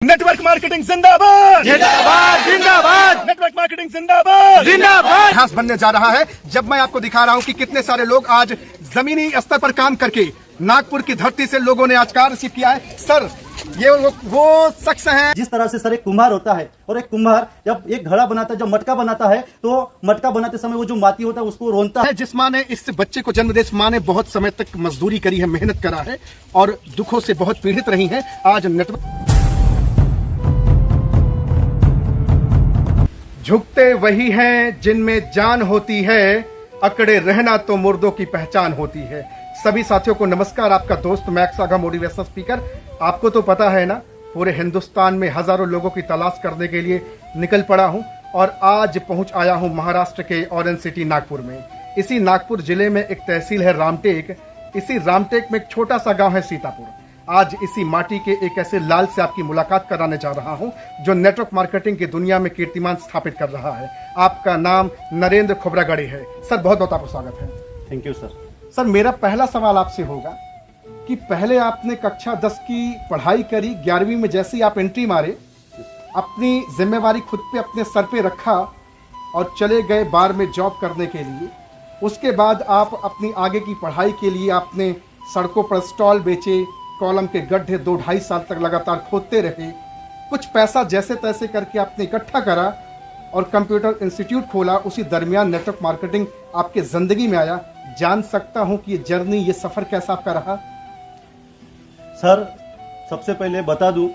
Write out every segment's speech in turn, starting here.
Network marketing जिंदाबाद जिंदाबाद जिंदाबाद नेटवर्क मार्केटिंग जिंदाबाद जिंदाबाद। इतिहास बनने जा रहा है जब मैं आपको दिखा रहा हूं कि कितने सारे लोग आज जमीनी स्तर पर काम करके नागपुर की धरती से लोगों ने आज कार्य रिसीव किया है। सर ये वो शख्स हैं जिस तरह से सर एक कुम्हार होता है और एक कुम्हार जब एक घड़ा बनाता है, जब मटका बनाता है तो मटका बनाते समय वो जो माटी होता है उसको रोनता है। जिस माँ ने इस बच्चे को जन्म दिया, इस माँ ने बहुत समय तक मजदूरी करी है, मेहनत करा है और दुखों से बहुत पीड़ित रही हैं। आज नेटवर्क झुकते वही हैं जिनमें जान होती है, अकड़े रहना तो मुर्दों की पहचान होती है। सभी साथियों को नमस्कार, आपका दोस्त मैक्स आगा मोटिवेशनल स्पीकर। आपको तो पता है ना, पूरे हिंदुस्तान में हजारों लोगों की तलाश करने के लिए निकल पड़ा हूं और आज पहुंच आया हूं महाराष्ट्र के ऑरेंज सिटी नागपुर में। इसी नागपुर जिले में एक तहसील है रामटेक, इसी रामटेक में एक छोटा सा गांव है सीतापुर। आज इसी माटी के एक ऐसे लाल से आपकी मुलाकात कराने जा रहा हूं जो नेटवर्क मार्केटिंग की दुनिया में कीर्तिमान स्थापित कर रहा है। आपका नाम नरेंद्र खोब्रागड़े है। सर बहुत बहुत आपका स्वागत है। Thank you sir. सर मेरा पहला सवाल आपसे होगा कि पहले आपने कक्षा 10 की पढ़ाई करी, 11वीं में जैसे ही आप एंट्री मारे, अपनी जिम्मेवारी खुद पे अपने सर पे रखा और चले गए बार में जॉब करने के लिए। उसके बाद आप अपनी आगे की पढ़ाई के लिए आपने सड़कों पर स्टॉल बेचे, कॉलम के गड्ढे 2-2.5 साल तक लगातार खोदते रहे। कुछ पैसा जैसे तैसे करके आपने इकट्ठा करा और कंप्यूटर इंस्टीट्यूट खोला। उसी दरमियान नेटवर्क मार्केटिंग आपके जिंदगी में आया। जान सकता हूं कि ये जर्नी, ये सफर कैसा आपका रहा? सर सबसे पहले बता दूं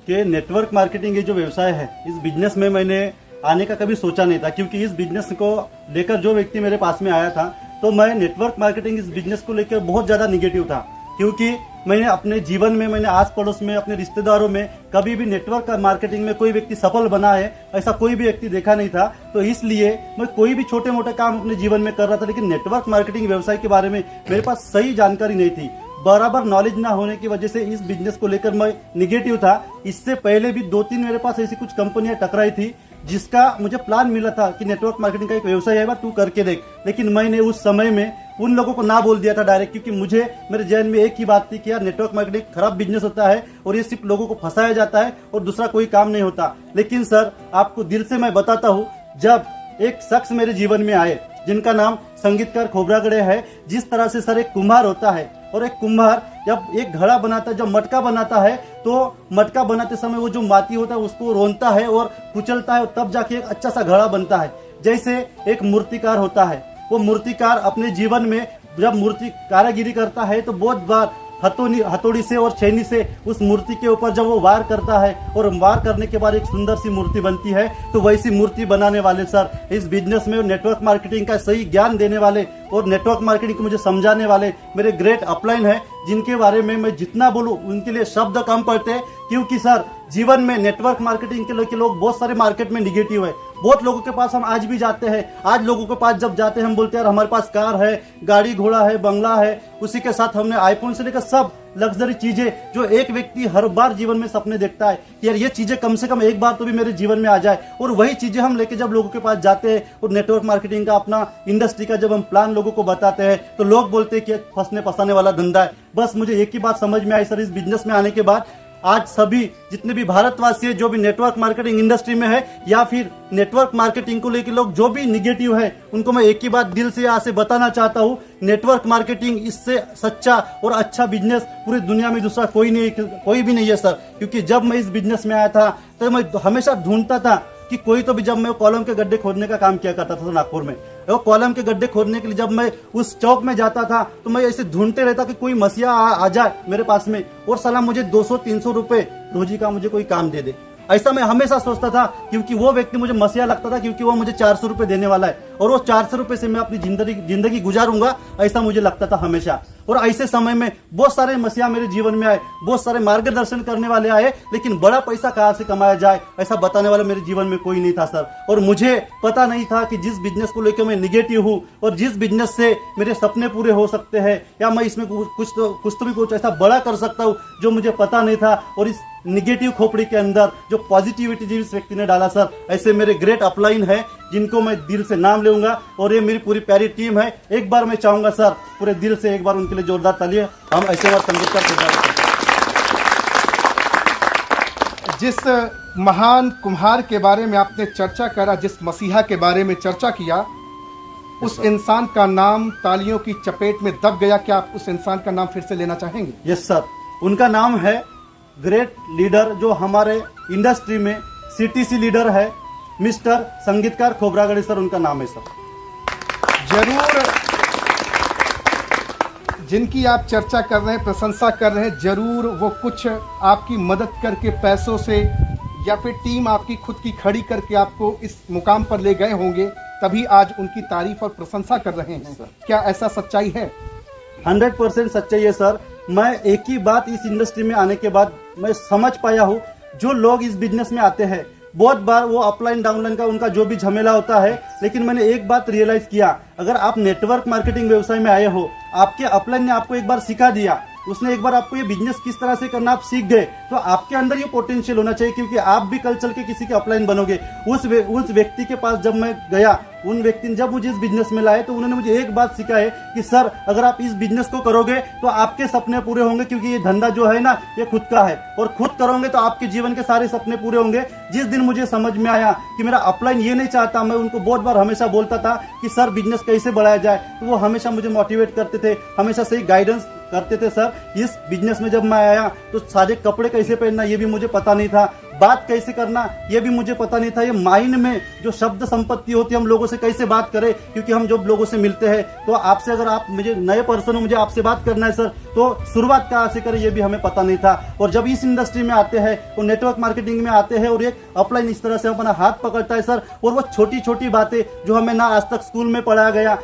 कि नेटवर्क मार्केटिंग ये जो व्यवसाय है, इस बिजनेस में मैंने आने का कभी सोचा नहीं था, क्योंकि इस बिजनेस को लेकर जो व्यक्ति मेरे पास में आया था तो मैं नेटवर्क मार्केटिंग इस बिजनेस को लेकर बहुत ज्यादा निगेटिव था। क्योंकि मैंने अपने जीवन में, मैंने आस पड़ोस में, अपने रिश्तेदारों में कभी भी नेटवर्क मार्केटिंग में कोई व्यक्ति सफल बना है ऐसा कोई भी व्यक्ति देखा नहीं था। तो इसलिए मैं कोई भी छोटे मोटे काम अपने जीवन में कर रहा था, लेकिन नेटवर्क मार्केटिंग व्यवसाय के बारे में मेरे पास सही जानकारी नहीं थी। बराबर नॉलेज ना होने की वजह से इस बिजनेस को लेकर मैं निगेटिव था। इससे पहले भी 2-3 मेरे पास ऐसी कुछ कंपनियां टकराई थी जिसका मुझे प्लान मिला था कि नेटवर्क मार्केटिंग का एक व्यवसाय है, तू करके देख। लेकिन मैंने उस समय में उन लोगों को ना बोल दिया था डायरेक्ट, क्योंकि मुझे मेरे जहन में एक ही बात थी कि यार नेटवर्क मार्केटिंग खराब बिजनेस होता है और ये सिर्फ लोगों को फंसाया जाता है और दूसरा कोई काम नहीं होता। लेकिन सर आपको दिल से मैं बताता हूँ, जब एक शख्स मेरे जीवन में आए जिनका नाम संगीतकार खोब्रागड़े है, जिस तरह से सर एक कुम्हार होता है और एक कुम्हार जब एक घड़ा बनाता है, जब मटका बनाता है तो मटका बनाते समय वो जो माटी होता है उसको रोनता है और कुचलता है और तब जाके एक अच्छा सा घड़ा बनता है। जैसे एक मूर्तिकार होता है, वो मूर्तिकार अपने जीवन में जब मूर्ति कारागिरी करता है तो बहुत बार हथौड़ी से और छेनी से उस मूर्ति के ऊपर जब वो वार करता है और वार करने के बाद एक सुंदर सी मूर्ति बनती है। तो वैसी मूर्ति बनाने वाले सर इस बिजनेस में नेटवर्क मार्केटिंग का सही ज्ञान देने वाले और नेटवर्क मार्केटिंग को मुझे समझाने वाले मेरे ग्रेट अपलाइन है, जिनके बारे में मैं जितना बोलूं उनके लिए शब्द कम पड़ते हैं। क्योंकि सर जीवन में नेटवर्क मार्केटिंग के लेके लोग बहुत सारे मार्केट में निगेटिव है। बहुत लोगों के पास हम आज भी जाते हैं, आज लोगों के पास जब जाते हैं हम बोलते हैं यार हमारे पास कार है, गाड़ी घोड़ा है, बंगला है, उसी के साथ हमने आईफोन से लेकर सब लग्जरी चीजें जो एक व्यक्ति हर बार जीवन में सपने देखता है कि यार ये चीजें कम से कम एक बार तो भी मेरे जीवन में आ जाए, और वही चीजें हम लेके जब लोगों के पास जाते हैं और नेटवर्क मार्केटिंग का अपना इंडस्ट्री का जब हम प्लान लोगों को बताते हैं तो लोग बोलते हैं कि फंसने फंसाने वाला धंधा है। बस मुझे एक ही बात समझ में आई सर इस बिजनेस में आने के बाद, आज सभी जितने भी भारतवासी है जो भी नेटवर्क मार्केटिंग इंडस्ट्री में है या फिर नेटवर्क मार्केटिंग को लेकर लोग जो भी निगेटिव है, उनको मैं एक ही बात दिल से यहाँ से बताना चाहता हूँ, नेटवर्क मार्केटिंग इससे सच्चा और अच्छा बिजनेस पूरी दुनिया में दूसरा कोई भी नहीं है सर। क्योंकि जब मैं इस बिजनेस में आया था तो मैं हमेशा ढूंढता था कि कोई तो भी, जब मैं कॉलम के गड्ढे खोदने का काम किया करता था नागपुर में, वो कॉलम के गड्ढे खोदने के लिए जब मैं उस चौक में जाता था तो मैं ऐसे ढूंढते रहता कि कोई मसीहा आ जाए मेरे पास में और साला मुझे 200-300 रुपए रोजी का मुझे कोई काम दे दे। ऐसा मैं हमेशा सोचता था, क्योंकि वो व्यक्ति मुझे मसीहा लगता था, क्योंकि वो मुझे 400 रुपए देने वाला है और वो 400 रुपए से मैं अपनी जिंदगी गुजारूंगा, ऐसा मुझे लगता था हमेशा। और ऐसे समय में बहुत सारे मसीहा मेरे जीवन में आए, बहुत सारे मार्गदर्शन करने वाले आए, लेकिन बड़ा पैसा कहाँ से कमाया जाए ऐसा बताने वाला मेरे जीवन में कोई नहीं था सर। और मुझे पता नहीं था कि जिस बिजनेस को लेकर मैं निगेटिव हूँ और जिस बिजनेस से मेरे सपने पूरे हो सकते हैं या मैं इसमें कुछ ऐसा बड़ा कर सकता हूँ जो मुझे पता नहीं था। और इस निगेटिव खोपड़ी के अंदर जो पॉजिटिविटी जिस व्यक्ति ने डाला सर, ऐसे मेरे ग्रेट अपलाइन है जिनको मैं दिल से नाम लूंगा और ये मेरी पूरी प्यारी टीम है। एक बार मैं चाहूंगा सर पूरे दिल से एक बार उनके लिए जोरदार तालियां हम ऐसे बार संगीतकार जिस महान कुम्हार के बारे में आपने चर्चा करा, जिस मसीहा के बारे में चर्चा किया, उस इंसान का नाम तालियों की चपेट में दब गया। क्या आप उस इंसान का नाम फिर से लेना चाहेंगे? यस सर, उनका नाम है ग्रेट लीडर, जो हमारे इंडस्ट्री में सीटीसी लीडर है, मिस्टर संगीतकार खोबरागड़े सर, उनका नाम है सर। जरूर जिनकी आप चर्चा कर रहे हैं, प्रशंसा कर रहे हैं, जरूर वो कुछ आपकी मदद करके पैसों से या फिर टीम आपकी खुद की खड़ी करके आपको इस मुकाम पर ले गए होंगे, तभी आज उनकी तारीफ और प्रशंसा कर रहे हैं। क्या ऐसा सच्चाई है? 100% सच्चाई है सर। मैं एक ही बात इस इंडस्ट्री में आने के बाद मैं समझ पाया हूँ, जो लोग इस बिजनेस में आते हैं बहुत बार वो अपलाइन डाउनलाइन का उनका जो भी झमेला होता है, लेकिन मैंने एक बात रियलाइज किया, अगर आप नेटवर्क मार्केटिंग व्यवसाय में आए हो, आपके अपलाइन ने आपको एक बार सिखा दिया, उसने एक बार आपको ये बिजनेस किस तरह से करना आप सीख गए, तो आपके अंदर ये पोटेंशियल होना चाहिए, क्योंकि आप भी कल चल के किसी के अपलाइन बनोगे। उस व्यक्ति के पास जब मैं गया, उन व्यक्ति ने जब मुझे इस बिजनेस में लाए, तो उन्होंने मुझे एक बात सिखा है कि सर, अगर आप इस बिजनेस को करोगे तो आपके सपने पूरे होंगे, क्योंकि ये धंधा जो है ना, ये खुद का है, और खुद करोगे तो आपके जीवन के सारे सपने पूरे होंगे। जिस दिन मुझे समझ में आया कि मेरा अपलाइन ये नहीं चाहता, मैं उनको बहुत बार हमेशा बोलता था कि सर बिजनेस कैसे बढ़ाया जाए, तो वो हमेशा मुझे मोटिवेट करते थे, हमेशा सही गाइडेंस करते थे। सर, इस बिजनेस में जब मैं आया तो सारे कपड़े कैसे पहनना ये भी मुझे पता नहीं था, बात कैसे करना ये भी मुझे पता नहीं था, ये माइंड में जो शब्द संपत्ति होती है, हम लोगों से कैसे बात करें, क्योंकि हम जब लोगों से मिलते हैं तो आपसे, अगर आप मुझे नए पर्सन हो, मुझे आपसे बात करना है सर, तो शुरुआत कहाँ से करें ये भी हमें पता नहीं था। और जब इस इंडस्ट्री में आते हैं और नेटवर्क मार्केटिंग में आते हैं और एक अपलाइन इस तरह से अपना हाथ पकड़ता है सर, और वो छोटी छोटी बातें जो हमें ना आज तक स्कूल में पढ़ाया गया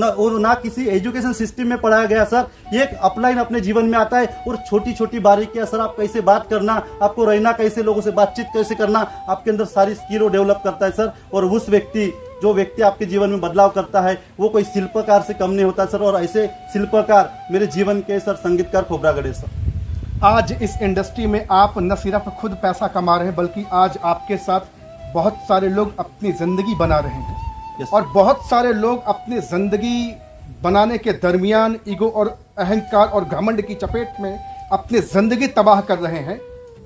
और ना किसी एजुकेशन सिस्टम में पढ़ाया गया सर, ये एक अपलाइन अपने जीवन में आता है, और छोटी छोटी बारीकियां सर, आप कैसे बात करना, आपको रहना कैसे, लोगों से बातचीत कैसे करना, आपके अंदर सारी स्किल डेवलप करता है सर। और उस जो व्यक्ति आपके जीवन में बदलाव करता है, वो कोई शिल्पकार से कम नहीं होता सर, और ऐसे शिल्पकार मेरे जीवन के सर संगीतकार खोबरागड़े सर। आज इस इंडस्ट्री में आप न सिर्फ खुद पैसा कमा रहे हैं, बल्कि आज आपके साथ बहुत सारे लोग अपनी जिंदगी बना रहे हैं। और बहुत सारे लोग अपनी जिंदगी बनाने के दरमियान ईगो और अहंकार और घमंड की चपेट में अपनी जिंदगी तबाह कर रहे हैं।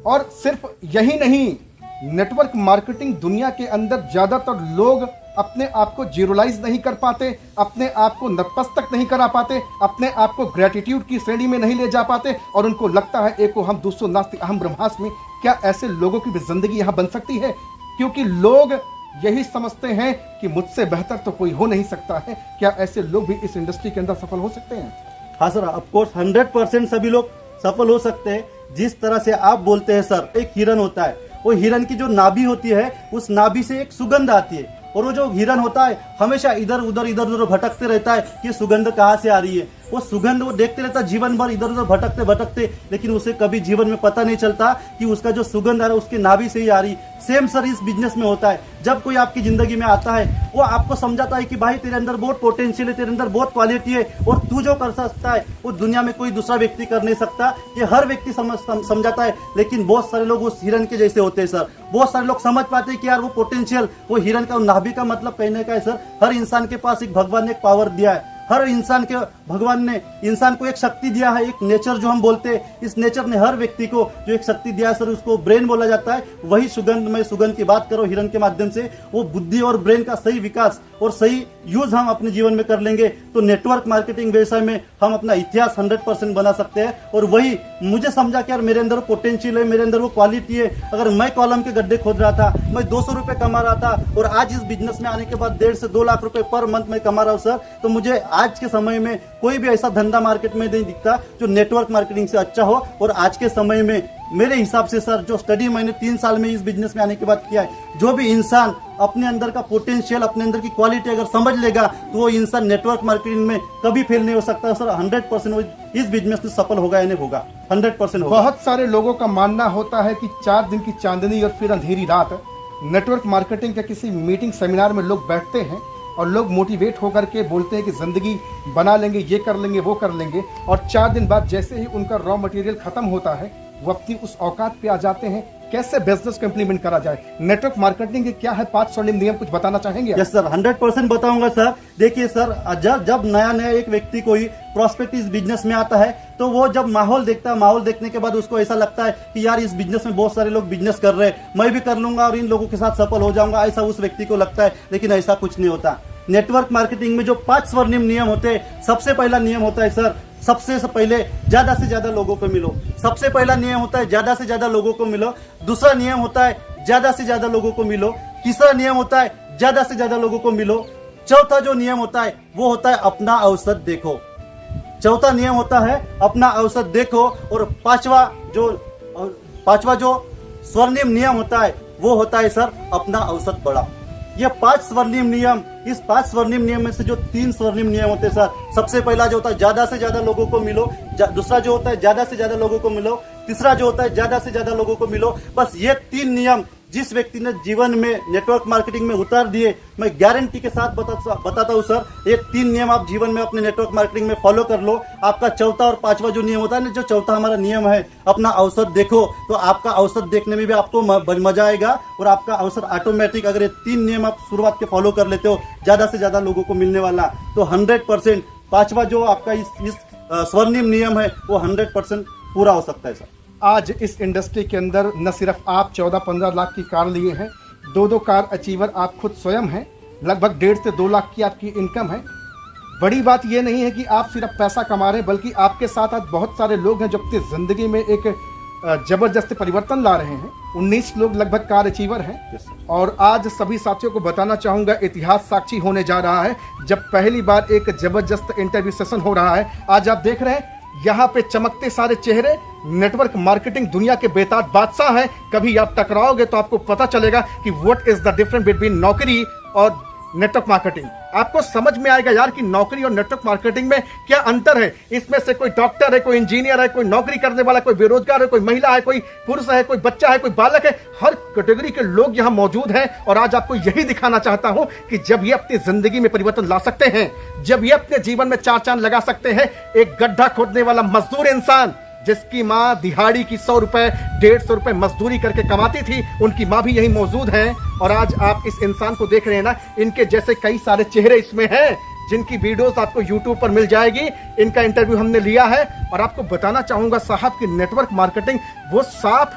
और सिर्फ यही नहीं, नेटवर्क मार्केटिंग दुनिया के अंदर ज्यादातर लोग अपने आप को जीरोलाइज नहीं कर पाते, अपने आप को नतमस्तक नहीं करा पाते, अपने आप को ग्रेटिट्यूड की श्रेणी में नहीं ले जा पाते, और उनको लगता है एको हम दूसरो नास्ति अहम ब्रह्मास्मि। क्या ऐसे लोगों की भी जिंदगी यहाँ बन सकती है? क्योंकि लोग यही समझते हैं कि मुझसे बेहतर तो कोई हो नहीं सकता है। क्या ऐसे लोग भी इस इंडस्ट्री के अंदर सफल हो सकते हैं? हाँ सर, ऑफकोर्स 100% सभी लोग सफल हो सकते हैं। जिस तरह से आप बोलते हैं सर, एक हिरन होता है, वो हिरन की जो नाभि होती है, उस नाभि से एक सुगंध आती है, और वो जो हिरन होता है हमेशा इधर उधर भटकते रहता है कि सुगंध कहाँ से आ रही है। वो सुगंध वो देखते रहता है जीवन भर, इधर उधर भटकते, लेकिन उसे कभी जीवन में पता नहीं चलता कि उसका जो सुगंध आ रहा है उसके नाभि से ही आ रही। सेम सर इस बिजनेस में होता है। जब कोई आपकी जिंदगी में आता है, वो आपको समझाता है कि भाई तेरे अंदर बहुत पोटेंशियल है, तेरे अंदर बहुत क्वालिटी है, और तू जो कर सकता है वो दुनिया में कोई दूसरा व्यक्ति कर नहीं सकता। ये हर व्यक्ति समझाता है, लेकिन बहुत सारे लोग उस हिरन के जैसे होते हैं सर। बहुत सारे लोग समझ पाते हैं कि यार वो पोटेंशियल, वो हिरन का नाभि का मतलब कहने का है सर, हर इंसान के पास एक भगवान ने एक पावर दिया है। हर इंसान के भगवान ने इंसान को एक शक्ति दिया है, एक नेचर जो हम बोलते हैं, इस नेचर ने हर व्यक्ति को जो एक शक्ति दिया है सर, उसको ब्रेन बोला जाता है। वही सुगंध, मैं सुगंध की बात करो, हिरन के माध्यम से वो बुद्धि और ब्रेन का सही विकास और सही यूज हम अपने जीवन में कर लेंगे, तो नेटवर्क मार्केटिंग व्यवसाय में हम अपना इतिहास 100% बना सकते हैं। और वही मुझे समझा कि यार मेरे अंदर वो पोटेंशियल है, मेरे अंदर वो क्वालिटी है। अगर मैं कॉलम के गड्ढे खोद रहा था, मैं 200 रुपए कमा रहा था, और आज इस बिजनेस में आने के बाद 1.5 से 2 लाख रुपए पर मंथ में कमा रहा हूं सर, तो मुझे आज के समय में कोई भी ऐसा धंधा मार्केट में नहीं दिखता जो नेटवर्क मार्केटिंग से अच्छा हो। और आज के समय में मेरे हिसाब से सर, जो स्टडी मैंने 3 साल में इस बिजनेस में आने के बाद किया है, जो भी इंसान अपने अंदर का पोटेंशियल, अपने अंदर की क्वालिटी अगर समझ लेगा, तो वो इंसान नेटवर्क मार्केटिंग में कभी फेल नहीं हो सकता सर। 100% वो इस बिजनेस में सफल होगा या नहीं होगा, 100% होगा। बहुत सारे लोगों का मानना होता है कि 4 दिन की चांदनी और फिर अंधेरी रात। नेटवर्क मार्केटिंग के किसी मीटिंग सेमिनार में लोग बैठते हैं और लोग मोटिवेट होकर के बोलते हैं कि जिंदगी बना लेंगे, ये कर लेंगे, वो कर लेंगे, और 4 दिन बाद जैसे ही उनका रॉ मटेरियल खत्म होता है, वो अपनी उस औकात पे आ जाते हैं कैसे बिजनेस को इंप्लीमेंट करा जाए। नेटवर्क मार्केटिंग के क्या है 5 स्वर्णिम नियम, कुछ बताना चाहेंगे? यस सर, 100% बताऊंगा सर। देखिए सर, जब नया नया एक व्यक्ति कोई प्रोस्पेक्ट इस बिजनेस में आता है तो वो जब माहौल देखता है, माहौल देखने के बाद उसको ऐसा लगता है कि यार इस बिजनेस में बहुत सारे लोग बिजनेस कर रहे हैं, मैं भी कर लूंगा और इन लोगों के साथ सफल हो जाऊंगा, ऐसा उस व्यक्ति को लगता है। लेकिन ऐसा कुछ नहीं होता। नेटवर्क मार्केटिंग में जो 5 स्वर्णिम नियम होते हैं, सबसे पहला नियम होता है सर, सबसे पहले ज्यादा से ज्यादा लोगों को मिलो। सबसे पहला नियम होता है ज्यादा से ज्यादा लोगों को मिलो। दूसरा नियम होता है ज्यादा से ज्यादा लोगों को मिलो। तीसरा नियम होता है ज्यादा से ज्यादा लोगों को मिलो। चौथा जो नियम होता है वो होता है अपना अवसर देखो। चौथा नियम होता है अपना अवसर देखो। और पांचवा जो स्वर्णिम नियम होता है वो होता है सर अपना अवसर बढ़ाओ। ये 5 स्वर्णिम नियम, इस 5 स्वर्णिम नियम में से जो 3 स्वर्णिम नियम होते हैं सर, सबसे पहला जो होता है ज्यादा से ज्यादा लोगों को मिलो। दूसरा जो होता है ज्यादा से ज्यादा लोगों को मिलो। तीसरा जो होता है ज्यादा से ज्यादा लोगों को मिलो। बस ये 3 नियम जिस व्यक्ति ने जीवन में नेटवर्क मार्केटिंग में उतार दिए, मैं गारंटी के साथ बताता हूं सर, ये 3 नियम आप जीवन में अपने नेटवर्क मार्केटिंग में फॉलो कर लो। आपका चौथा और पांचवा जो नियम होता है ना, जो चौथा हमारा नियम है अपना अवसर देखो, तो आपका अवसर देखने में भी आपको मजा आएगा और आपका अवसर ऑटोमेटिक, अगर ये 3 नियम आप शुरुआत के फॉलो कर लेते हो, ज्यादा से ज्यादा लोगों को मिलने वाला, तो 100% पांचवा जो आपका इस स्वर्णिम नियम है वो 100% पूरा हो सकता है सर। आज इस इंडस्ट्री के अंदर न सिर्फ आप 14-15 लाख की कार लिए हैं, 2 कार अचीवर आप खुद स्वयं हैं, लगभग 1.5 से 2 लाख की आपकी इनकम है। बड़ी बात यह नहीं है कि आप सिर्फ पैसा कमा रहे हैं, बल्कि आपके साथ आज बहुत सारे लोग हैं जो अपनी जिंदगी में एक जबरदस्त परिवर्तन ला रहे हैं। 19 लोग लगभग कार अचीवर हैं। और आज सभी साथियों को बताना चाहूंगा, इतिहास साक्षी होने जा रहा है जब पहली बार एक जबरदस्त इंटरव्यू सेशन हो रहा है। आज आप देख रहे हैं यहाँ पे चमकते सारे चेहरे नेटवर्क मार्केटिंग दुनिया के बेताज बादशाह हैं। कभी आप टकराओगे तो आपको पता चलेगा कि what is the difference between नौकरी और नेटवर्क मार्केटिंग। आपको समझ में आएगा यार कि नौकरी और नेटवर्क मार्केटिंग में क्या अंतर है। इसमें से कोई डॉक्टर है, कोई इंजीनियर है, कोई नौकरी करने वाला, कोई बेरोजगार है, कोई महिला है, कोई पुरुष है, कोई बच्चा है, कोई बालक है, हर कैटेगरी के लोग यहाँ मौजूद हैं। और आज आपको यही दिखाना चाहता हूं कि जब ये अपनी जिंदगी में परिवर्तन ला सकते हैं, जब ये अपने जीवन में 4 चांद लगा सकते हैं, एक गड्ढा खोदने वाला मजदूर इंसान जिसकी माँ दिहाड़ी की 100 रुपए 150 रुपए मजदूरी करके कमाती थी, उनकी माँ भी यही मौजूद है। और आज आप इस इंसान को देख रहे हैं ना, इनके जैसे कई सारे चेहरे इसमें हैं जिनकी वीडियोस आपको यूट्यूब पर मिल जाएगी। इनका इंटरव्यू हमने लिया है और आपको बताना चाहूंगा साहब कि नेटवर्क मार्केटिंग वो साफ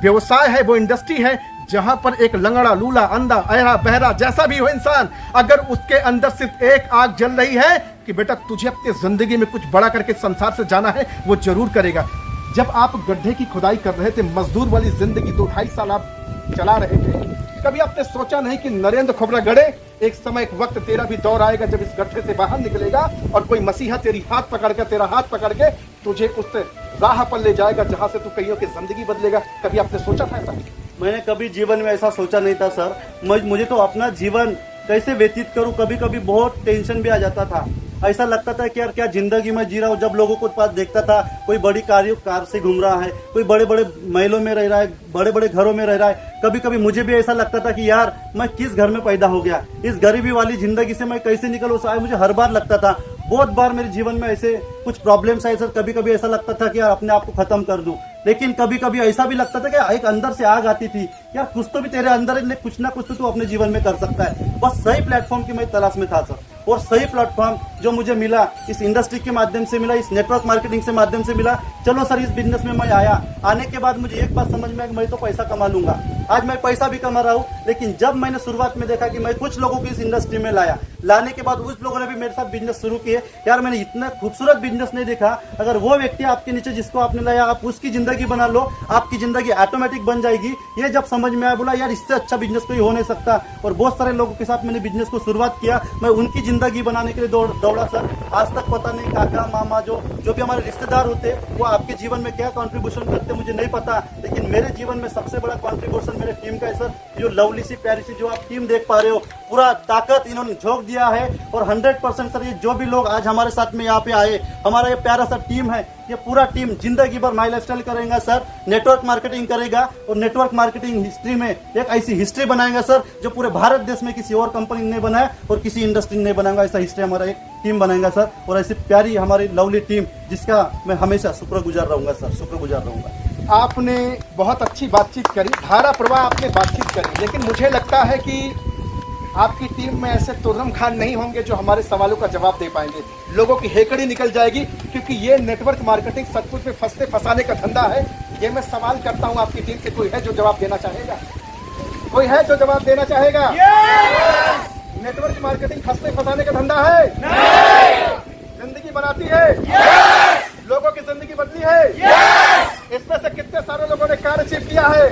व्यवसाय है, वो इंडस्ट्री है जहां पर एक लंगड़ा, लूला, अंधा, अहरा, बहरा जैसा भी हो इंसान, अगर उसके अंदर सिर्फ एक आग जल रही है कि बेटा तुझे अपनी जिंदगी में कुछ बड़ा करके संसार से जाना है, वो जरूर करेगा। जब आप गड्ढे की खुदाई कर रहे थे, मजदूर वाली जिंदगी 2-2.5 साल आप चला रहे थे, कभी आपने सोचा नहीं कि नरेंद्र खोबरा गड़े, एक समय एक वक्त तेरा भी दौर आएगा जब इस गड्ढे से बाहर निकलेगा और कोई मसीहा तेरी हाथ पकड़ के, तेरा हाथ पकड़ के तुझे उस राह पर ले जाएगा जहां से तू कईयों की जिंदगी बदलेगा। कभी आपने सोचा था ऐसा? मैंने कभी जीवन में ऐसा सोचा नहीं था सर। मुझे तो अपना जीवन कैसे व्यतीत करूं, कभी कभी बहुत टेंशन भी आ जाता था। ऐसा लगता था कि यार क्या जिंदगी में जी रहा हूँ। जब लोगों को पास देखता था, कोई बड़ी कार से घूम रहा है, कोई बड़े बड़े महलों में रह रहा है, बड़े बड़े घरों में रह रहा है, कभी कभी मुझे भी ऐसा लगता था कि यार मैं किस घर में पैदा हो गया, इस गरीबी वाली जिंदगी से मैं कैसे निकलूं। मुझे हर बार लगता था, बहुत बार मेरे जीवन में ऐसे कुछ प्रॉब्लम्स आए सर। कभी कभी ऐसा लगता था कि यार अपने आप को खत्म कर दूं, लेकिन कभी कभी ऐसा भी लगता था कि एक अंदर से आग आती थी, यार कुछ तो भी तेरे अंदर है, कुछ ना कुछ तो तू अपने जीवन में कर सकता है। बस सही प्लेटफॉर्म की मैं तलाश में था सर, और सही प्लेटफॉर्म जो मुझे मिला इस इंडस्ट्री के माध्यम से मिला, इस नेटवर्क मार्केटिंग से माध्यम से मिला। चलो सर, इस बिजनेस में मैं आया, आने के बाद मुझे एक बात समझ में आई कि मैं तो पैसा कमा लूंगा। आज मैं पैसा भी कमा रहा हूँ, लेकिन जब मैंने शुरुआत में देखा कि मैं कुछ लोगों को इस इंडस्ट्री में लाया, लाने के बाद उस लोगों ने भी मेरे साथ बिजनेस शुरू किए। यार मैंने इतना खूबसूरत बिजनेस नहीं देखा। अगर वो व्यक्ति आपके नीचे जिसको आपने लाया, आप उसकी जिंदगी बना लो, आपकी जिंदगी ऑटोमेटिक बन जाएगी। ये जब समझ में आया, बोला यार इससे अच्छा बिजनेस कोई हो नहीं सकता। और बहुत सारे लोगों के साथ मैंने बिजनेस को शुरुआत किया, मैं उनकी जिंदगी बनाने के लिए दौड़ा सर। आज तक पता नहीं काका मामा जो भी हमारे रिश्तेदार होते, वो आपके जीवन में क्या कंट्रीब्यूशन करते मुझे नहीं पता, लेकिन मेरे जीवन में सबसे बड़ा कंट्रीब्यूशन मेरे टीम का है सर। जो लवली सी प्यारी सी जो आप टीम देख पा रहे हो, पूरा ताकत इन्होंने झोंक दिया है। और 100% सर, ये जो भी लोग आज हमारे साथ में यहाँ पे आए, हमारा ये प्यारा सा टीम है, ये पूरा टीम जिंदगी भर माई लाइफस्टाइल करेगा सर, नेटवर्क मार्केटिंग करेगा और नेटवर्क मार्केटिंग हिस्ट्री में एक ऐसी हिस्ट्री बनाएगा सर जो पूरे भारत देश में किसी और कंपनी ने बनाया और किसी इंडस्ट्री ने बनाएगा। ऐसा हिस्ट्री हमारा एक टीम बनाएगा सर, और ऐसी प्यारी हमारी लवली टीम जिसका मैं हमेशा शुक्रगुजार रहूंगा सर, शुक्रगुजार रहूंगा। आपने बहुत अच्छी बातचीत करी, धारा प्रवाह आपने बातचीत करी, लेकिन मुझे लगता है कि आपकी टीम में ऐसे तुर्रम खान नहीं होंगे जो हमारे सवालों का जवाब दे पाएंगे। लोगों की हेकड़ी निकल जाएगी, क्योंकि ये नेटवर्क मार्केटिंग सचमुच में फंसते फंसाने का धंधा है। ये मैं सवाल करता हूं आपकी टीम से, कोई है जो जवाब देना चाहेगा? कोई है जो जवाब देना चाहेगा? नेटवर्क मार्केटिंग फंसते फंसाने का धंधा है? जिंदगी बनाती है? लोगों की जिंदगी बदली है? इसमें से कितने सारे लोगों ने कार अचीव किया है?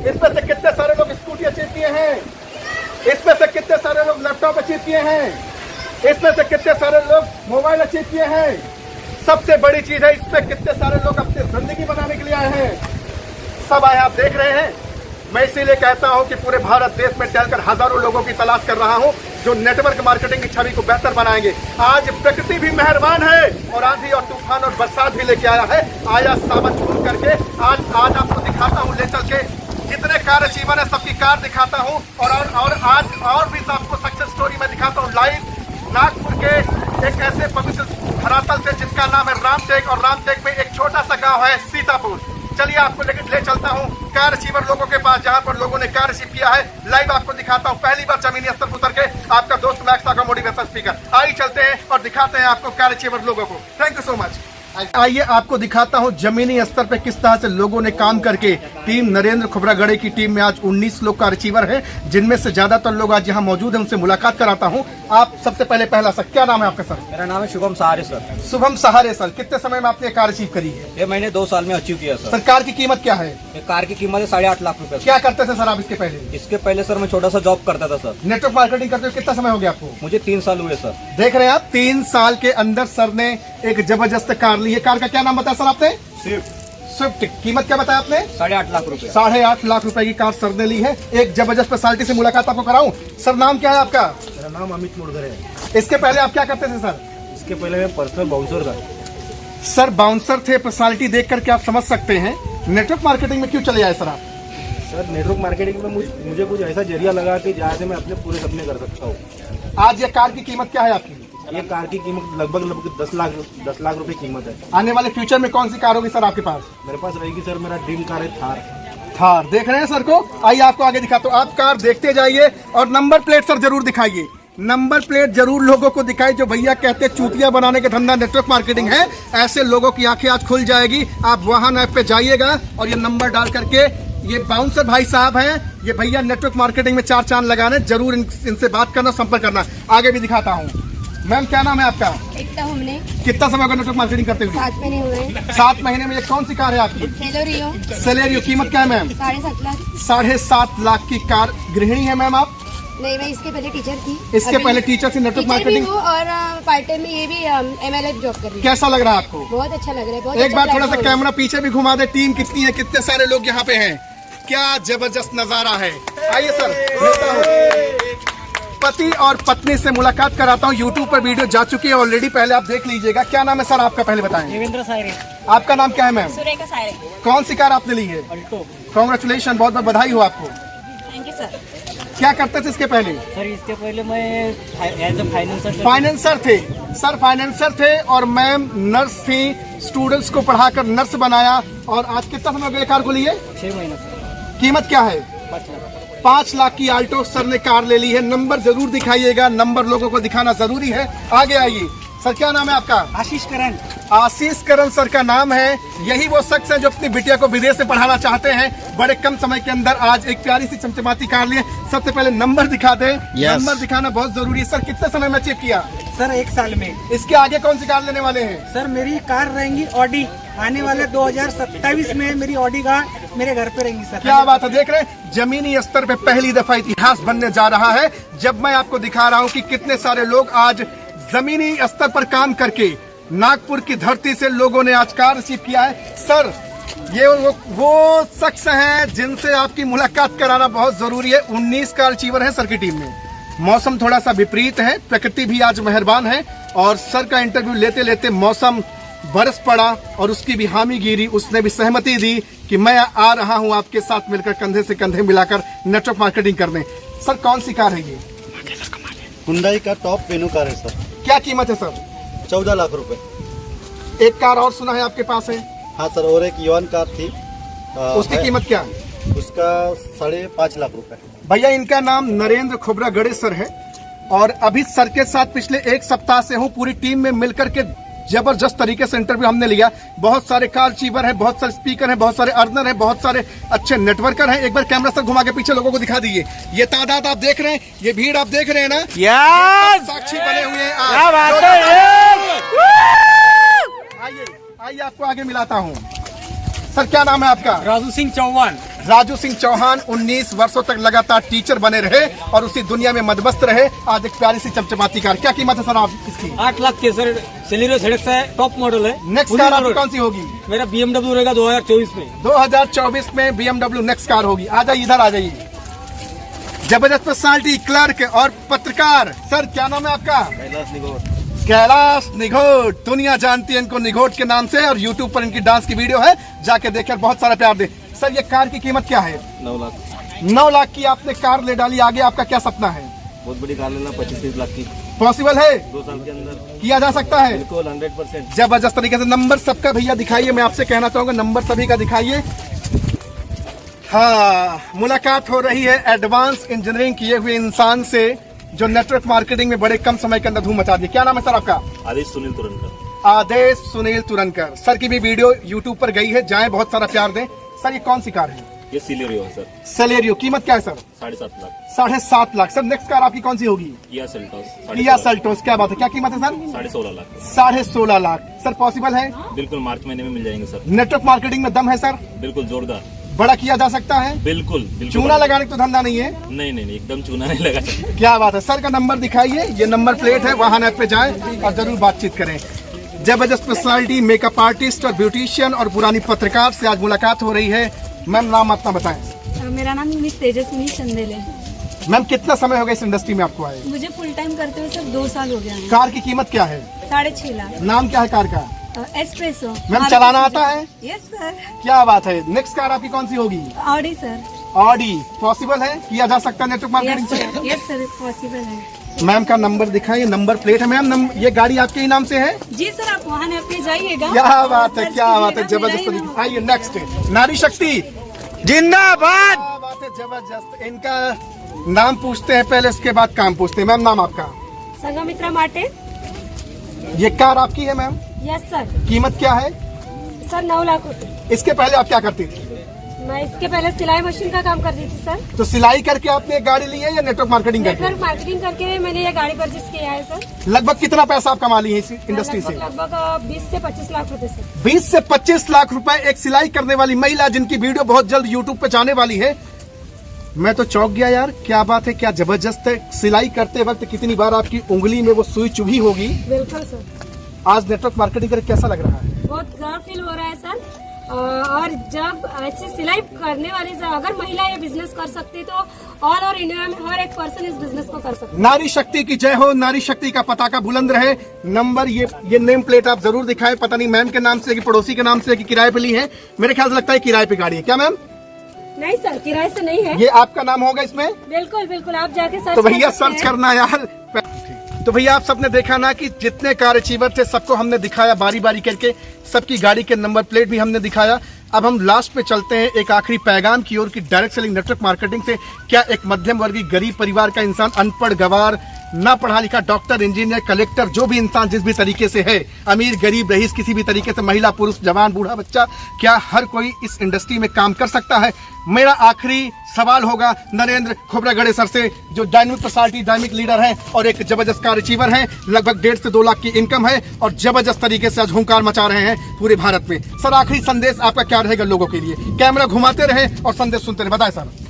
इसमें से कितने सारे लोग स्कूटी अचीव किए हैं? इसमें से कितने सारे लोग लैपटॉप अचीव किए हैं? इसमें से कितने सारे लोग मोबाइल अचीव किए हैं? सबसे बड़ी चीज है, इसमें कितने सारे लोग अपनी जिंदगी बनाने के लिए आए हैं। सब आए, आप देख रहे हैं। मैं इसीलिए कहता हूं कि पूरे भारत देश में टहलकर हजारों लोगों की तलाश कर रहा हूं जो नेटवर्क मार्केटिंग की छवि को बेहतर बनाएंगे। आज प्रकृति भी मेहरबान है और आंधी और तूफान और बरसात भी लेके आया है। आया सावन छोड़ करके आज आपको दिखाता हूं ले चल के जितने कार अचीवर है सबकी कार दिखाता हूं और आज और भी आपको सक्सेस स्टोरी में दिखाता हूं लाइव नागपुर के एक ऐसे पवित्र धरातल से जिसका नाम है रामटेक, और रामटेक में एक छोटा सा गांव है सीतापुर। चलिए आपको ले चलता हूं कार अचीवर लोगों के पास, जहां पर लोगों ने कार अचीव किया है। लाइव आपको दिखाता हूं, पहली बार जमीनी स्तर पर उतर के आपका दोस्त मैक्स आगा मोटिवेशनल स्पीकर। आइए चलते हैं और दिखाते हैं आपको कार अचीवर लोगों को। Thank you so much. आइए आपको दिखाता हूं जमीनी स्तर पे किस तरह से लोगों ने काम करके टीम नरेंद्र खुबरागड़े की टीम में आज 19 लोग कार अचीवर हैं, जिनमें से ज्यादातर लोग आज यहाँ मौजूद हैं। उनसे मुलाकात कराता हूं। आप सबसे पहला सर, क्या नाम है आपका सर? मेरा नाम है शुभम सहारे सर। शुभम सहारे सर, कितने समय में आपने कार अचीव करी है? ये मैंने 2 साल में अचीव किया सर। सर कार की कीमत क्या है? ये कार की कीमत है 8.5 लाख रुपए। क्या करते थे सर आप इसके पहले? इसके पहले सर मैं छोटा सा जॉब करता था सर। नेटवर्क मार्केटिंग करते हुए कितना समय हो गया आपको? मुझे 3 साल हुए सर। देख रहे हैं आप, 3 साल के अंदर सर ने एक जबरदस्त कार ली है। कार का क्या नाम बताया सर आपने? स्विफ्ट। कीमत क्या बताया आपने? 8.5 लाख रुपए। 8.5 लाख रुपए की कार सर ने ली है। एक जबरदस्त पर्सनालिटी से मुलाकात आपको कराऊं। सर नाम क्या है आपका? मेरा नाम अमित मुड़गर है। इसके पहले आप क्या करते थे सर? इसके पहले मैं पर्सनल बाउंसर था सर। बाउंसर थे। पर्सनालिटी देख करके आप समझ सकते हैं नेटवर्क मार्केटिंग में क्यों चले आए सर आप? सर नेटवर्क मार्केटिंग में मुझे कुछ ऐसा जरिया लगा कि जहाँ से मैं अपने पूरे सपने कर सकता हूँ। आज ये कार की कीमत क्या है आपकी? ये कार की कीमत लगभग 10 लाख रुपए कीमत है। आने वाले फ्यूचर में कौन सी कार होगी सर आपके पास? मेरे पास रहेगी सर, मेरा ड्रीम कार है थार। देख रहे हैं सर को? आइए आपको आगे दिखाता हूँ। आप कार देखते जाइए और नंबर प्लेट सर जरूर दिखाइए। नंबर प्लेट जरूर लोगों को दिखाई जो भैया कहते हैं चूतिया बनाने का धंधा नेटवर्क मार्केटिंग है। ऐसे लोगों की आंखें आज खुल जाएगी। आप वाहन ऐप पे जाइएगा और ये नंबर डाल करके, ये बाउंसर भाई साहब हैं, ये भैया नेटवर्क मार्केटिंग में 4 चांद लगाने, जरूर इनसे बात करना, संपर्क करना। आगे भी दिखाता हूँ। मैम क्या नाम है आपका? एकता हमने। कितना समय होगा नेटवर्क मार्केटिंग करते हुए? 7 महीने हुए। 7 महीने में ये कौन सी कार है आपकी? सेलेरियो। सेलेरियो। कीमत क्या है मैम? 7.5 लाख। 7.5 लाख की कार। गृहिणी है मैम आप? नहीं, मैं इसके पहले टीचर थी। इसके पहले टीचर थी नेटवर्क मार्केटिंग और पार्ट टाइम में ये भी MLA जॉब कर रही हूँ। कैसा लग रहा है आपको? बहुत अच्छा लग रहा है। बहुत एक अच्छा बार थोड़ा सा platform है। कैमरा पीछे भी घुमा दे। टीम कितनी है, कितने सारे लोग यहाँ पे हैं, क्या जबरदस्त नजारा है। आइए सर, मिलता हूँ। पति और पत्नी से मुलाकात कराता हूँ। यूट्यूब पर वीडियो जा चुकी है ऑलरेडी, पहले आप देख लीजिएगा। क्या नाम है सर आपका, पहले बताएं। देवेंद्र सायरे। आपका नाम क्या है मैम? सुरेखा सायरे। कौन सी कार आपने ली है? अल्टो। कॉन्ग्रेचुलेशन, बहुत बहुत बधाई हो आपको। Thank you sir. क्या करते थे इसके पहले? सर इसके पहले मैं एज अ फाइनेंसर थे सर। फाइनेंसर थे और मैम नर्स थी। स्टूडेंट्स को पढ़ाकर नर्स बनाया। और आज कितना समय हो गया कार को लिए? 6 महीने सर। कीमत क्या है? 5 लाख। 5 लाख की आल्टो सर ने कार ले ली है। नंबर जरूर दिखाइएगा, नंबर लोगों को दिखाना जरूरी है। आगे आइए सर, क्या नाम है आपका? आशीष करण। आशीष करण सर का नाम है। यही वो शख्स है जो अपनी बिटिया को विदेश से पढ़ाना चाहते हैं। बड़े कम समय के अंदर आज एक प्यारी सी चमचमाती कार लिए। सबसे पहले नंबर दिखा दे। नंबर दिखाना बहुत जरूरी है। सर कितने समय में अचीव किया? सर 1 साल में। इसके आगे कौन सी कार लेने वाले हैं? सर मेरी कार रहेंगी ऑडी। आने वाले 2027 में मेरी ऑडी कार मेरे घर पे रहेंगी सर। क्या बात है। देख रहे हैं जमीनी स्तर पे पहली दफा इतिहास बनने जा रहा है जब मैं आपको दिखा रहा हूं कि कितने सारे लोग आज जमीनी स्तर पर काम करके नागपुर की धरती से लोगों ने आज कार अचीव किया है। सर ये वो शख्स हैं जिनसे आपकी मुलाकात कराना बहुत जरूरी है। 19 कार अचीवर है सर की टीम में। मौसम थोड़ा सा विपरीत है, प्रकृति भी आज मेहरबान है और सर का इंटरव्यू लेते लेते मौसम बरस पड़ा और उसकी भी हामी गिरी। उसने भी सहमति दी कि मैं आ रहा हूं आपके साथ मिलकर कंधे से कंधे मिलाकर नेटवर्क मार्केटिंग करने। सर कौन सी कार है ये? हुंडई का टॉप वेन्यू कार है सर। क्या कीमत है सर? 14 लाख रुपए। एक कार और सुना है आपके पास है? हाँ सर, और एक युवान कार थी। उसकी है, कीमत क्या? उसका 5.5 लाख रुपए। भैया इनका नाम नरेंद्र खोबरागड़े सर है और अभी सर के साथ पिछले एक सप्ताह से हूँ। पूरी टीम में मिलकर के जबरदस्त तरीके से इंटरव्यू हमने लिया। बहुत सारे कार अचीवर हैं, बहुत सारे स्पीकर हैं, बहुत सारे अर्नर हैं, बहुत सारे अच्छे नेटवर्कर हैं। एक बार कैमरा सर घुमा के पीछे लोगों को दिखा दीजिए। ये तादाद आप देख रहे हैं, ये भीड़ आप देख रहे हैं ना, साक्षी बने हुए हैं आज। आइए आइए आपको आगे मिलाता हूँ। सर क्या नाम है आपका? राजू सिंह चौहान। राजू सिंह चौहान 19 वर्षों तक लगातार टीचर बने रहे और उसी दुनिया में मदमस्त रहे। आज एक प्यारी सी चमचमाती कार, क्या कीमत है सर आप इसकी? 8 लाख के सर, सेलेरियो ZX है, टॉप मॉडल है। नेक्स्ट कार आपकी कौन सी होगी? मेरा BMW रहेगा 2024 में। 2024 में BMW नेक्स्ट कार होगी। आ जाइए, इधर आ जाइए। जबरदस्त पर्सनालिटी, क्लर्क और पत्रकार। सर क्या नाम है आपका? कैलाश निघोट। दुनिया जानती है इनको निघोट के नाम से और YouTube पर इनकी डांस की वीडियो है, जाके देखकर बहुत सारा प्यार दे। सर ये कार की कीमत क्या है? 9 लाख। 9 लाख की आपने कार ले डाली। आगे आपका क्या सपना है? बहुत बड़ी कार लेना, 25-30 लाख की। पॉसिबल है? 2 साल के अंदर किया जा सकता है? बिल्कुल 100%। जबरदस्त तरीके से। नंबर सबका भैया दिखाइए, मैं आपसे कहना चाहूंगा नंबर सभी का दिखाइए। हाँ, मुलाकात हो रही है एडवांस इंजीनियरिंग किए हुए इंसान से जो नेटवर्क मार्केटिंग में बड़े कम समय के अंदर धूम मचा दिए। क्या नाम है सर आपका? आदेश सुनील तुरंत। आदेश सुनील तुरंकर। सर की भी वीडियो यूट्यूब पर गई है, जाएं, बहुत सारा प्यार दें। सर ये कौन सी कार है? ये सिलेरियो है सर, सेलेरियो। कीमत क्या है sir? 7.5 lakh. 7.5 lakh. Sir next car आपकी कौन सी होगी? Kia Seltos. Kia Seltos. क्या बात है, क्या कीमत है sir? 16.5 lakh. 16.5 lakh. Sir possible है? बिल्कुल मार्च महीने में मिल जाएंगे सर। नेटवर्क मार्केटिंग में दम है सर? बिल्कुल जोरदार। बड़ा किया जा सकता है? बिल्कुल बिल्कुल। चूना लगाने का तो धंधा नहीं है? नहीं, एकदम चूना नहीं लगा सकते। क्या बात है। सर का नंबर दिखाइए, ये नंबर प्लेट है, वाहन ऐप पे जाएं और जरूर बातचीत करें। जबरदस्त पर्सनालिटी, मेकअप आर्टिस्ट और ब्यूटिशियन और पुरानी पत्रकार से आज मुलाकात हो रही है। मैम नाम अपना बताएं। मेरा नाम मिस तेजस्विनी चंदेल है। मैम कितना समय हो गया इस इंडस्ट्री में आपको आए? मुझे फुल टाइम करते हुए सिर्फ 2 साल हो गया है। कार की कीमत क्या है? 6.5 लाख। नाम क्या है कार का? एस्प्रेसो। मैम चलाना आता है? Yes sir. क्या बात है। नेक्स्ट कार आपकी कौन सी होगी? Audi sir. ऑडी। पॉसिबल है? किया जा सकता है नेटवर्क मार्केटिंग से? यस सर, पॉसिबल है। मैम का नंबर दिखाइए, नंबर प्लेट है। मैम ये गाड़ी आपके ही नाम से है? जी सर, आप वहाँ ऐप पे जाइएगा। क्या बात है, क्या बात है। जबरदस्त तरीके। आइए नेक्स्ट, नारी शक्ति जिंदाबाद। क्या बात है, जबरदस्त। इनका नाम पूछते हैं पहले, इसके बाद काम पूछते हैं। मैम नाम आपका? संगमित्रा माटे। ये कार आपकी है मैम? Yes sir. कीमत क्या है? सर 9 लाख होते। इसके पहले आप क्या करती थी? मैं इसके पहले सिलाई मशीन का काम करती थी सर। तो सिलाई करके आपने एक गाड़ी ली है या नेटवर्क मार्केटिंग करके? नेटवर्क मार्केटिंग करके मैंने ये गाड़ी परचेज किया है सर। लगभग कितना पैसा आप कमा ली है इस इंडस्ट्री से? लगभग 20 से 25 लाख होते सर। 20 से 25 लाख रुपए एक सिलाई करने वाली महिला, जिनकी वीडियो बहुत जल्द यूट्यूब पे जाने वाली है। मैं तो चौंक गया यार, क्या बात है, क्या जबरदस्त है। सिलाई करते वक्त कितनी बार आपकी उंगली में वो सुई चुभी होगी। बिल्कुल सर। आज नेटवर्क मार्केटिंग करके कैसा लग रहा है? बहुत गर्व फील हो रहा है सर। और जब ऐसे सिलाई करने वाली अगर महिला ये बिजनेस कर सकती तो ऑल ओवर इंडिया में हर एक पर्सन इस बिजनेस को कर सकता है। नारी शक्ति की जय हो, नारी शक्ति का पताका बुलंद रहे। नंबर ये नेम प्लेट आप जरूर दिखाएं। पता नहीं मैम के नाम से कि पड़ोसी के नाम से कि किराए पे ली है। मेरे ख्याल से लगता है किराए पे गाड़ी है। क्या मैम? नहीं सर, किराए से नहीं है। ये आपका नाम होगा इसमें? बिल्कुल बिल्कुल, आप जाके सर्च तो भैया कर सकते सर्च हैं। करना यार। तो भैया आप सबने देखा ना कि जितने कार अचीवर थे सबको हमने दिखाया बारी बारी करके, सबकी गाड़ी के नंबर प्लेट भी हमने दिखाया। अब हम लास्ट पे चलते हैं एक आखिरी पैगाम की ओर कि डायरेक्ट सेलिंग नेटवर्क मार्केटिंग से क्या एक मध्यम वर्गीय गरीब परिवार का इंसान, अनपढ़ गवार, ना पढ़ा लिखा, डॉक्टर, इंजीनियर, कलेक्टर, जो भी इंसान जिस भी तरीके से है, अमीर गरीब रईस, किसी भी तरीके से, महिला पुरुष, जवान बूढ़ा बच्चा, क्या हर कोई इस इंडस्ट्री में काम कर सकता है? मेरा आखिरी सवाल होगा नरेंद्र खोबरागड़े सर से, जो डायनामिक पर्सनालिटी, डायनामिक लीडर है और एक जबरदस्त कार अचीवर है। लगभग 1.5 से 2 लाख की इनकम है और जबरदस्त तरीके से आज हुंकार मचा रहे हैं पूरे भारत में। सर आखिरी संदेश आपका क्या रहेगा लोगों के लिए? कैमरा घुमाते रहे और संदेश सुनते रहे, बताएं सर।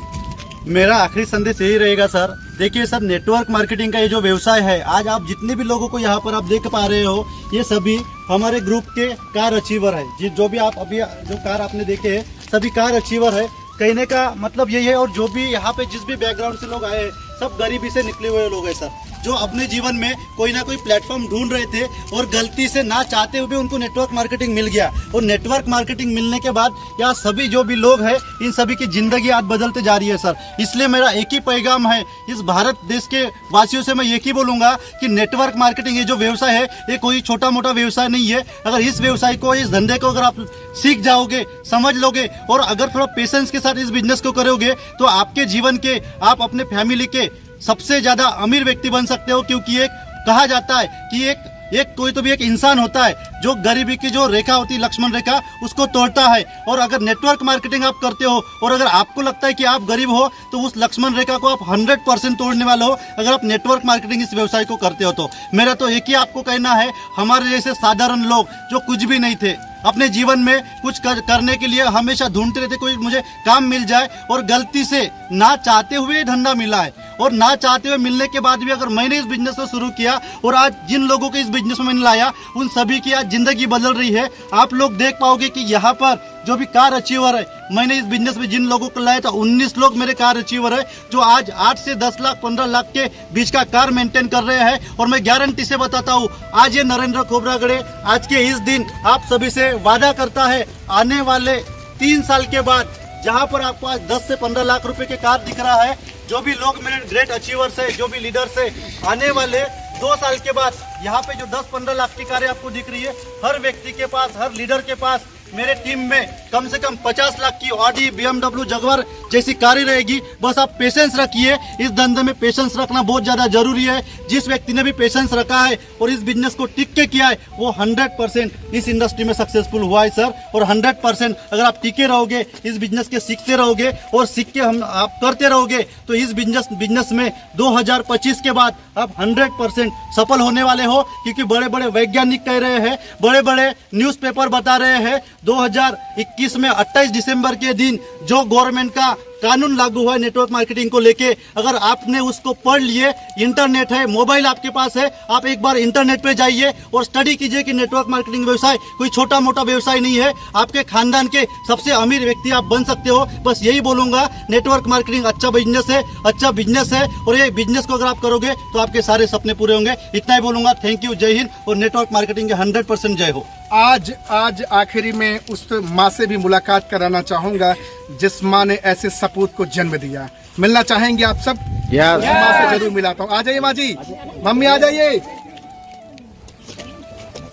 मेरा आखिरी संदेश यही रहेगा सर, देखिए सर, नेटवर्क मार्केटिंग का ये जो व्यवसाय है, आज आप जितने भी लोगों को यहाँ पर आप देख पा रहे हो, ये सभी हमारे ग्रुप के कार अचीवर है। जो भी आप अभी जो कार आपने देखे है, सभी कार अचीवर है। कहने का मतलब यही है, और जो भी यहाँ पे जिस भी बैकग्राउंड से लोग आए हैं, सब गरीबी से निकले हुए लोग हैं सर। जो अपने जीवन में कोई ना कोई प्लेटफॉर्म ढूंढ रहे थे और गलती से ना चाहते हुए उनको नेटवर्क मार्केटिंग मिल गया। और नेटवर्क मार्केटिंग मिलने के बाद यहाँ सभी जो भी लोग हैं इन सभी की जिंदगी आज बदलते जा रही है सर। इसलिए मेरा एक ही पैगाम है इस भारत देश के वासियों से, मैं एक ही बोलूंगा कि नेटवर्क मार्केटिंग ये जो व्यवसाय है ये कोई छोटा मोटा व्यवसाय नहीं है। अगर इस व्यवसाय को, इस धंधे को अगर आप सीख जाओगे, समझ लोगे और अगर थोड़ा पेशेंस के साथ इस बिजनेस को करोगे तो आपके जीवन के, आप अपने फैमिली के सबसे ज्यादा अमीर व्यक्ति बन सकते हो। क्योंकि एक कहा जाता है कि एक कोई तो भी एक इंसान होता है जो गरीबी की जो रेखा होती है, लक्ष्मण रेखा, उसको तोड़ता है। और अगर नेटवर्क मार्केटिंग आप करते हो और अगर आपको लगता है कि आप गरीब हो तो उस लक्ष्मण रेखा को आप 100% तोड़ने वाले हो अगर आप नेटवर्क मार्केटिंग इस व्यवसाय को करते हो तो। मेरा तो एक ही आपको कहना है, हमारे जैसे साधारण लोग जो कुछ भी नहीं थे, अपने जीवन में कुछ करने के लिए हमेशा ढूंढते रहते कोई मुझे काम मिल जाए, और गलती से ना चाहते हुए धंधा मिला है। और ना चाहते हुए मिलने के बाद भी अगर मैंने इस बिजनेस को शुरू किया और आज जिन लोगों को इस बिजनेस में मैंने लाया उन सभी की आज जिंदगी बदल रही है। आप लोग देख पाओगे कि यहाँ पर जो भी कार अचीवर है, मैंने इस बिजनेस में जिन लोगों को लाया था 19 लोग मेरे कार अचीवर है जो आज 8 से 10 लाख 15 लाख के बीच का कार मेंटेन कर रहे हैं। और मैं गारंटी से बताता हूँ, आज ये नरेंद्र खोबरागड़े आज के इस दिन आप सभी से वादा करता है, आने वाले 3 साल के बाद जहाँ पर आपको आज 10 से 15 लाख रुपए के कार दिख रहा है, जो भी लोग मेरे ग्रेट अचीवर्स है, जो भी लीडर्स है, आने वाले 2 साल के बाद यहाँ पे जो 10-15 लाख की कारें आपको दिख रही है, हर व्यक्ति के पास, हर लीडर के पास मेरे टीम में कम से कम 50 लाख की ऑडी, BMW, जगुआर जैसी कारें रहेगी। बस आप पेशेंस रखिए, इस धंधे में पेशेंस रखना बहुत ज्यादा जरूरी है। जिस व्यक्ति ने भी पेशेंस रखा है और इस बिजनेस को टिक के किया है वो 100% इस इंडस्ट्री में सक्सेसफुल हुआ है सर। और 100% अगर आप टिके रहोगे, इस बिजनेस के सीखते रहोगे और सीख के आप करते रहोगे तो इस बिजनेस में 2025 के बाद आप 100% सफल होने वाले हो। क्योंकि बड़े बड़े वैज्ञानिक कह रहे हैं, बड़े बड़े न्यूज़पेपर बता रहे हैं, 2021 में 28 दिसंबर के दिन जो गवर्नमेंट का कानून लागू हुआ है नेटवर्क मार्केटिंग को लेके, अगर आपने उसको पढ़ लिए, इंटरनेट है, मोबाइल आपके पास है, आप एक बार इंटरनेट पे जाइए और स्टडी कीजिए कि नेटवर्क मार्केटिंग व्यवसाय कोई छोटा मोटा व्यवसाय नहीं है। आपके खानदान के सबसे अमीर व्यक्ति आप बन सकते हो। बस यही बोलूंगा, नेटवर्क मार्केटिंग अच्छा बिजनेस है और ये बिजनेस को अगर आप करोगे तो आपके सारे सपने पूरे होंगे। इतना ही बोलूंगा। थैंक यू, जय हिंद और नेटवर्क मार्केटिंग के 100% जय हो। आज आखिरी में उस माँ से भी मुलाकात कराना चाहूंगा जिस माँ ने ऐसे सपूत को जन्म दिया। मिलना चाहेंगे आप सब? उस माँ से जरूर मिलाता हूँ। आ जाइए माँ जी, मम्मी आ जाइए,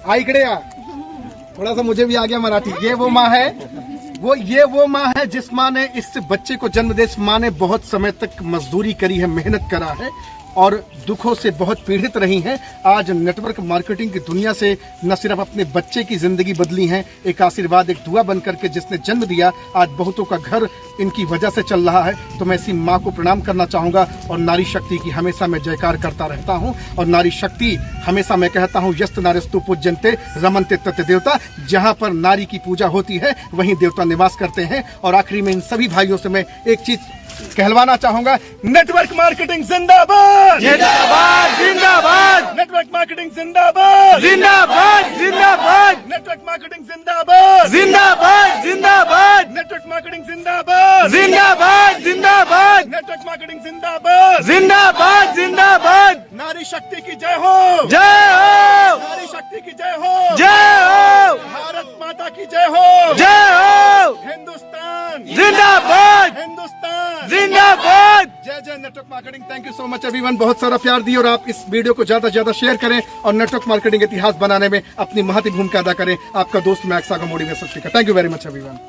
आई खड़े आ। थोड़ा सा मुझे भी आ गया मराठी। ये वो माँ है, वो माँ है जिस माँ ने इस बच्चे को जन्म दिया। इस माँ ने बहुत समय तक मजदूरी करी है, मेहनत करा है और दुखों से बहुत पीड़ित रही हैं। आज नेटवर्क मार्केटिंग की दुनिया से न सिर्फ अपने बच्चे की जिंदगी बदली है, एक आशीर्वाद, एक दुआ बन करके जिसने जन्म दिया, आज बहुतों का घर इनकी वजह से चल रहा है। तो मैं इसी माँ को प्रणाम करना चाहूँगा और नारी शक्ति की हमेशा मैं जयकार करता रहता हूँ। और नारी शक्ति हमेशा मैं कहता हूँ, यस्त नारीस्तु पूज्यन्ते रमन्ते तत् देवता। जहाँ पर नारी की पूजा होती है वहीं देवता निवास करते हैं। और आखिरी में इन सभी भाइयों से मैं एक चीज कहलवाना चाहूंगा, नेटवर्क मार्केटिंग जिंदाबाद, जिंदाबाद जिंदाबाद, नेटवर्क मार्केटिंग जिंदाबाद, जिंदाबाद जिंदाबाद, नेटवर्क मार्केटिंग जिंदाबाद, जिंदाबाद जिंदाबाद, नेटवर्क मार्केटिंग जिंदाबाद, जिंदाबाद जिंदाबाद, नेटवर्क मार्केटिंग जिंदाबाद, जिंदाबाद जिंदाबाद। नारी शक्ति की जय हो, जय हो, नारी शक्ति की जय हो, जय हो, भारत माता की जय हो, जय हो, हिंदुस्तान जिंदाबाद, हिंदुस्तान जिंदाबाद। जय जय network marketing. Thank you so much everyone. बहुत सारा प्यार दिए और आप इस वीडियो को ज्यादा से ज्यादा शेयर करें और नेटवर्क मार्केटिंग इतिहास बनाने में अपनी महत्वपूर्ण भूमिका अदा करें। आपका दोस्त Max Aga motivational speaker. Thank you very much everyone.